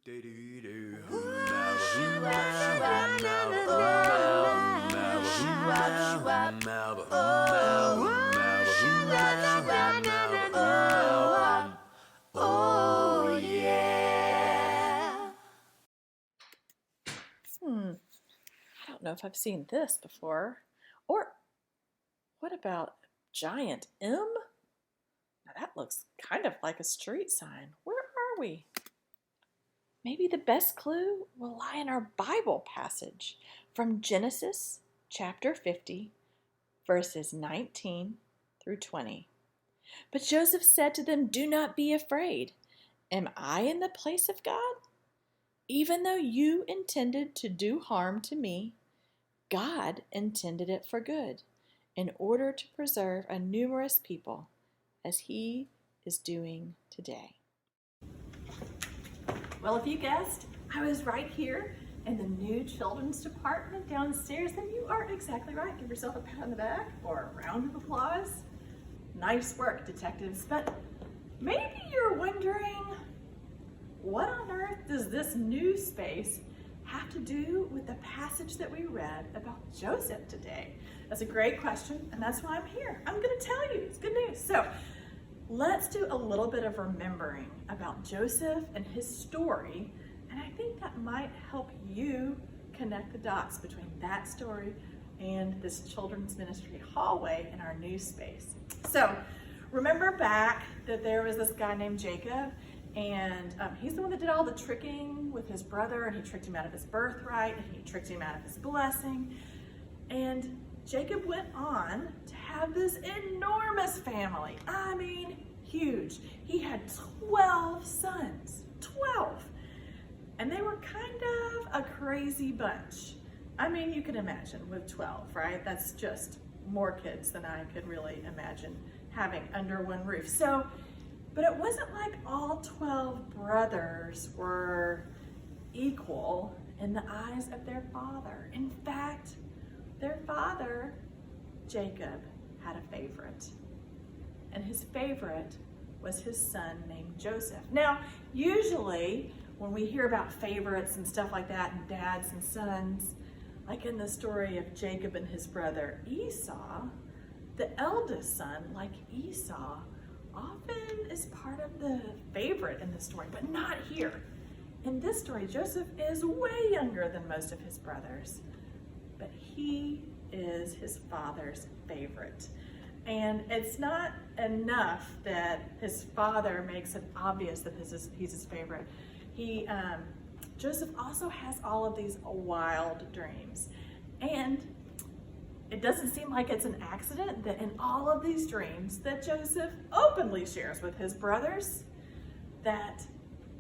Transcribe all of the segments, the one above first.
Oh yeah. I don't know if I've seen this before. Or what about Giant M? Now that looks kind of like a street sign. Where are we? Maybe the best clue will lie in our Bible passage from Genesis chapter 50, verses 19 through 20. But Joseph said to them, "Do not be afraid. Am I in the place of God? Even though you intended to do harm to me, God intended it for good, in order to preserve a numerous people, as he is doing today." Well, if you guessed, I was right here in the new children's department downstairs, then you are exactly right. Give yourself a pat on the back or a round of applause. Nice work, detectives. But maybe you're wondering, what on earth does this new space have to do with the passage that we read about Joseph today? That's a great question, and that's why I'm here. I'm going to tell you. It's good news. So let's do a little bit of remembering about Joseph and his story, and I think that might help you connect the dots between that story and this children's ministry hallway in our new space. So remember back that there was this guy named Jacob, and he's the one that did all the tricking with his brother, and he tricked him out of his birthright, and he tricked him out of his blessing. And Jacob went on to have this enormous family. I mean, huge. He had 12 sons, 12. And they were kind of a crazy bunch. I mean, you can imagine with 12, right? That's just more kids than I could really imagine having under one roof. So, but it wasn't like all 12 brothers were equal in the eyes of their father. In fact, their father, Jacob, had a favorite. And his favorite was his son named Joseph. Now, usually when we hear about favorites and stuff like that, and dads and sons, like in the story of Jacob and his brother Esau, the eldest son, like Esau, often is part of the favorite in the story, but not here. In this story, Joseph is way younger than most of his brothers, but he is his father's favorite. And it's not enough that his father makes it obvious that he's his favorite. Joseph also has all of these wild dreams. And it doesn't seem like it's an accident that in all of these dreams that Joseph openly shares with his brothers that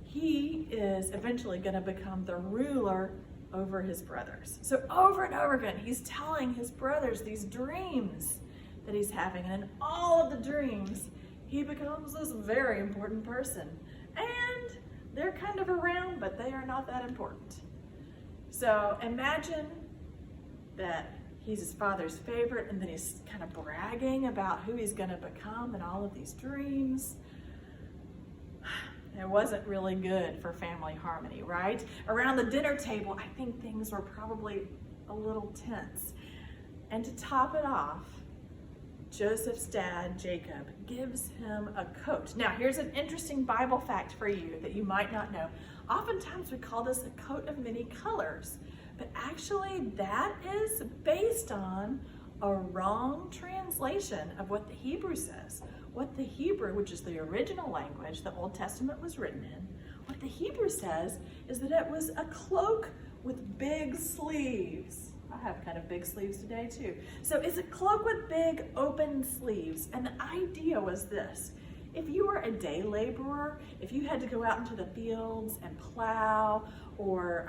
he is eventually going to become the ruler over his brothers. So over and over again, he's telling his brothers these dreams that he's having. And in all of the dreams, he becomes this very important person. And they're kind of around, but they are not that important. So imagine that he's his father's favorite, and then he's kind of bragging about who he's going to become in all of these dreams. It wasn't really good for family harmony, right? Around the dinner table, I think things were probably a little tense. And to top it off, Joseph's dad, Jacob, gives him a coat. Now, here's an interesting Bible fact for you that you might not know. Oftentimes we call this a coat of many colors, but actually that is based on a wrong translation of what the Hebrew says. What the Hebrew, which is the original language the Old Testament was written in, what the Hebrew says is that it was a cloak with big sleeves. I have kind of big sleeves today too. So it's a cloak with big open sleeves. And the idea was this: if you were a day laborer, if you had to go out into the fields and plow, or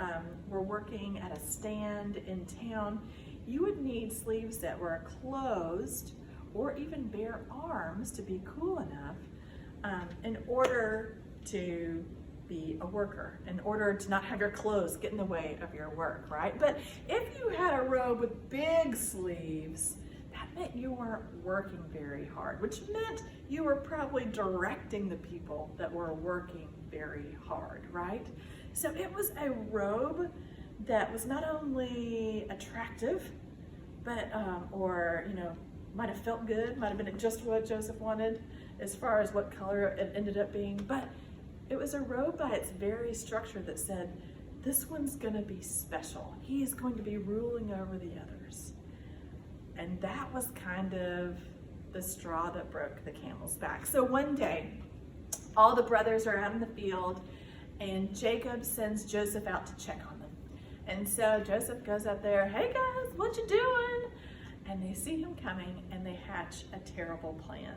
were working at a stand in town, you would need sleeves that were closed or even bare arms to be cool enough in order to be a worker, in order to not have your clothes get in the way of your work, right? But if you had a robe with big sleeves, that meant you weren't working very hard, which meant you were probably directing the people that were working very hard, right? So it was a robe that was not only attractive, but, might have felt good, might have been just what Joseph wanted as far as what color it ended up being, but it was a robe by its very structure that said, this one's gonna be special. He's going to be ruling over the others. And that was kind of the straw that broke the camel's back. So one day, all the brothers are out in the field, and Jacob sends Joseph out to check on them. And so Joseph goes up there, hey guys, what you doing? And they see him coming, and they hatch a terrible plan.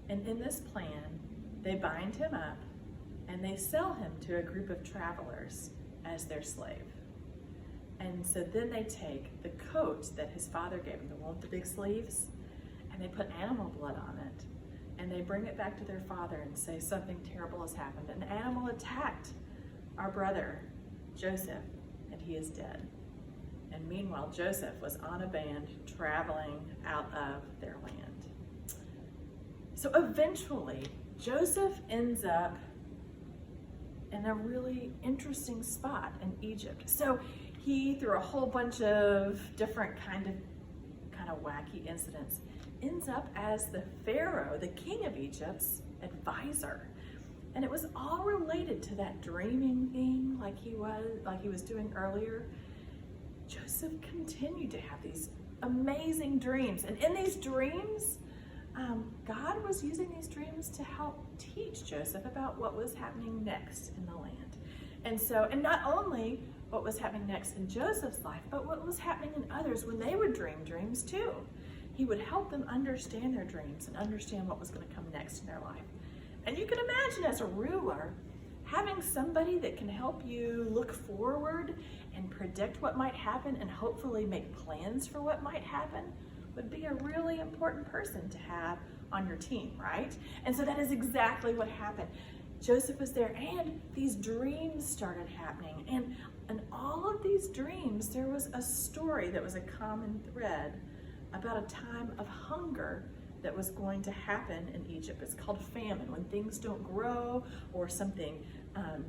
And in this plan, they bind him up, and they sell him to a group of travelers as their slave. And so then they take the coat that his father gave him, the one with the big sleeves, and they put animal blood on it. And they bring it back to their father and say something terrible has happened. An animal attacked our brother, Joseph, and he is dead. And meanwhile, Joseph was on a band traveling out of their land. So eventually, Joseph ends up in a really interesting spot in Egypt. So he, through a whole bunch of different kind of wacky incidents, ends up as the Pharaoh, the king of Egypt's advisor. And it was all related to that dreaming thing like he was doing earlier. Joseph continued to have these amazing dreams. And in these dreams, God was using these dreams to help teach Joseph about what was happening next in the land. And not only what was happening next in Joseph's life, but what was happening in others when they would dream dreams too. He would help them understand their dreams and understand what was going to come next in their life. And you can imagine, as a ruler, having somebody that can help you look forward and predict what might happen and hopefully make plans for what might happen would be a really important person to have on your team, right? And so that is exactly what happened. Joseph was there, and these dreams started happening. And in all of these dreams, there was a story that was a common thread about a time of hunger that was going to happen in Egypt. It's called famine, when things don't grow or something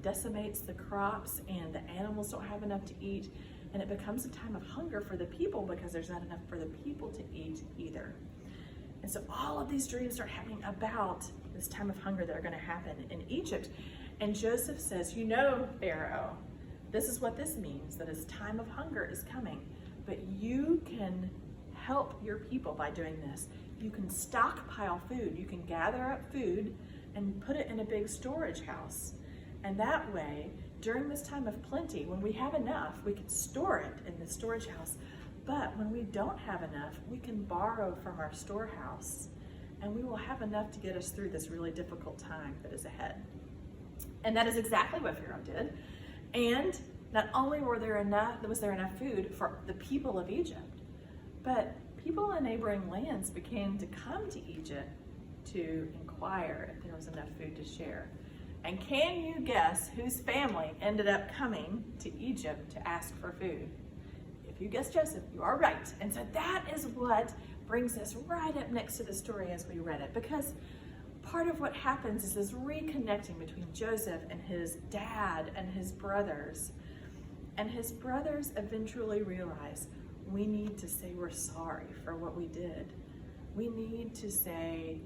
decimates the crops and the animals don't have enough to eat, and it becomes a time of hunger for the people because there's not enough for the people to eat either. And so all of these dreams start happening about this time of hunger that are going to happen in Egypt. And Joseph says, Pharaoh, this is what this means, that this time of hunger is coming, but you can help your people by doing this. You can stockpile food. You can gather up food and put it in a big storage house. And that way, during this time of plenty, when we have enough, we can store it in the storage house. But when we don't have enough, we can borrow from our storehouse, and we will have enough to get us through this really difficult time that is ahead. And that is exactly what Pharaoh did. And not only was there enough food for the people of Egypt, but people in neighboring lands began to come to Egypt to inquire if there was enough food to share. And can you guess whose family ended up coming to Egypt to ask for food? If you guessed Joseph, you are right. And so that is what brings us right up next to the story as we read it, because part of what happens is this reconnecting between Joseph and his dad and his brothers. And his brothers eventually realize, we need to say we're sorry for what we did. We need to say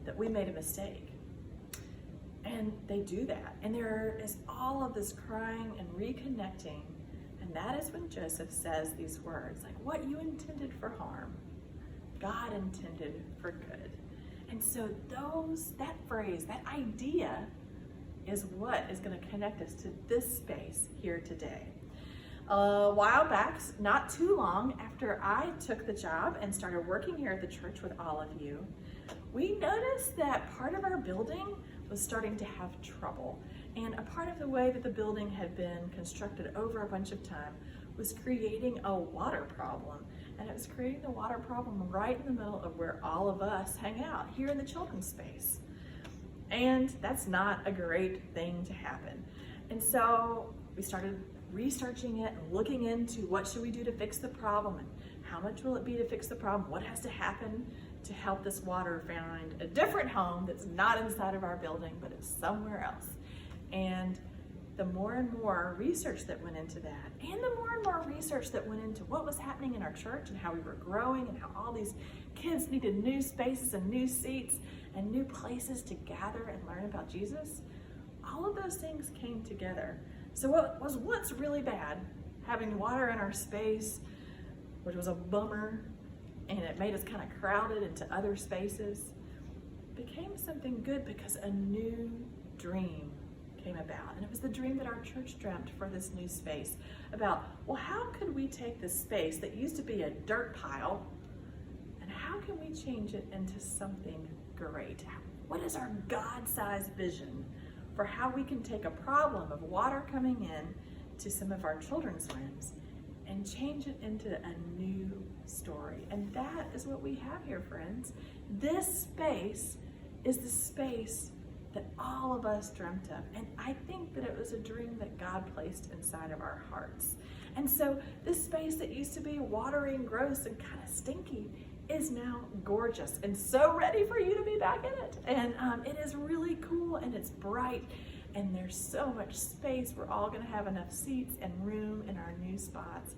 that we made a mistake. And they do that. And there is all of this crying and reconnecting. And that is when Joseph says these words, like, what you intended for harm, God intended for good. And so that phrase, that idea is what is going to connect us to this space here today. A while back, not too long after I took the job and started working here at the church with all of you, we noticed that part of our building was starting to have trouble. And a part of the way that the building had been constructed over a bunch of time was creating a water problem. And it was creating the water problem right in the middle of where all of us hang out, here in the children's space. And that's not a great thing to happen. And so we started researching it and looking into what should we do to fix the problem, and how much will it be to fix the problem, what has to happen to help this water find a different home that's not inside of our building, but it's somewhere else. And the more and more research that went into that, and the more and more research that went into what was happening in our church and how we were growing and how all these kids needed new spaces and new seats and new places to gather and learn about Jesus, all of those things came together. So what was once really bad, having water in our space, which was a bummer, and it made us kind of crowded into other spaces, became something good because a new dream came about. And it was the dream that our church dreamt for this new space about, well, how could we take this space that used to be a dirt pile, and how can we change it into something great? What is our God-sized vision for how we can take a problem of water coming in to some of our children's rooms and change it into a new story? And that is what we have here, friends. This space is the space that all of us dreamt of. And I think that it was a dream that God placed inside of our hearts. And so this space that used to be watery and gross and kind of stinky is now gorgeous and so ready for you to be back in it. And it is really cool, and it's bright, and there's so much space. We're all gonna have enough seats and room in our new spots,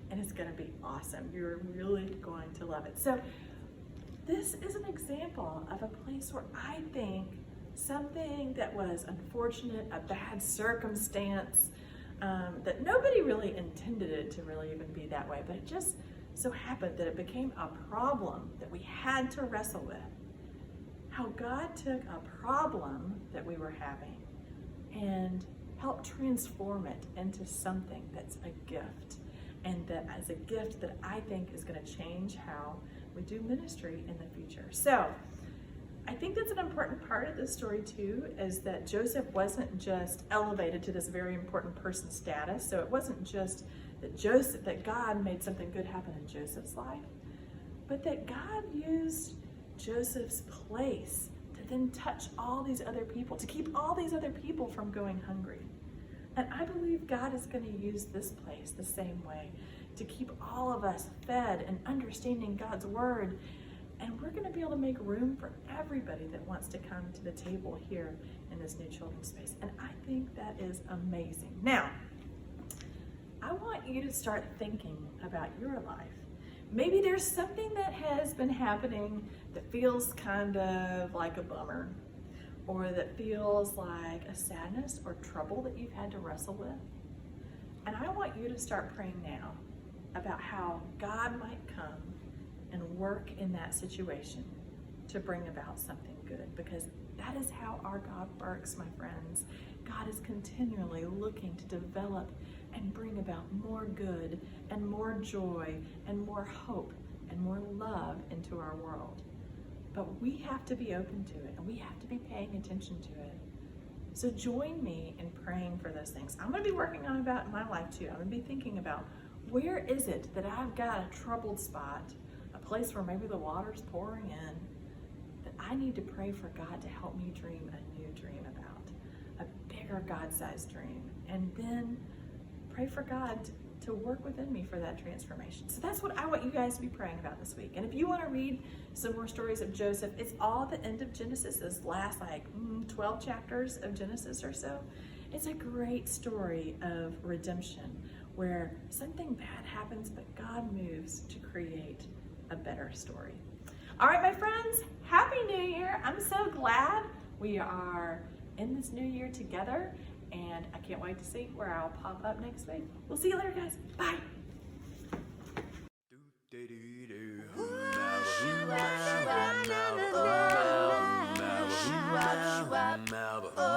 and it's gonna be awesome. You're really going to love it. So this is an example of a place where I think something that was unfortunate, a bad circumstance, that nobody really intended it to really even be that way, but it just so happened that it became a problem that we had to wrestle with. How God took a problem that we were having and helped transform it into something that's a gift, and that as a gift that I think is going to change how we do ministry in the future. So I think that's an important part of this story too, is that Joseph wasn't just elevated to this very important person status. So it wasn't just that God made something good happen in Joseph's life, but that God used Joseph's place to then touch all these other people, to keep all these other people from going hungry. And I believe God is going to use this place the same way to keep all of us fed and understanding God's word. And we're going to be able to make room for everybody that wants to come to the table here in this new children's space. And I think that is amazing. Now, I want you to start thinking about your life. Maybe there's something that has been happening that feels kind of like a bummer, or that feels like a sadness or trouble that you've had to wrestle with. And I want you to start praying now about how God might come and work in that situation to bring about something good, because that is how our God works, my friends. God is continually looking to develop and bring about more good and more joy and more hope and more love into our world. But we have to be open to it, and we have to be paying attention to it. So join me in praying for those things. I'm going to be working on that in my life too. I'm going to be thinking about, where is it that I've got a troubled spot, a place where maybe the water's pouring in, that I need to pray for God to help me dream a new dream about, a bigger God-sized dream, and then pray for God to work within me for that transformation. So that's what I want you guys to be praying about this week. And if you want to read some more stories of Joseph, it's all at the end of Genesis, this last 12 chapters of Genesis or so. It's a great story of redemption where something bad happens, but God moves to create a better story. All right, my friends, Happy New Year. I'm so glad we are in this new year together, and I can't wait to see where I'll pop up next week. We'll see you later, guys. Bye. Ooh,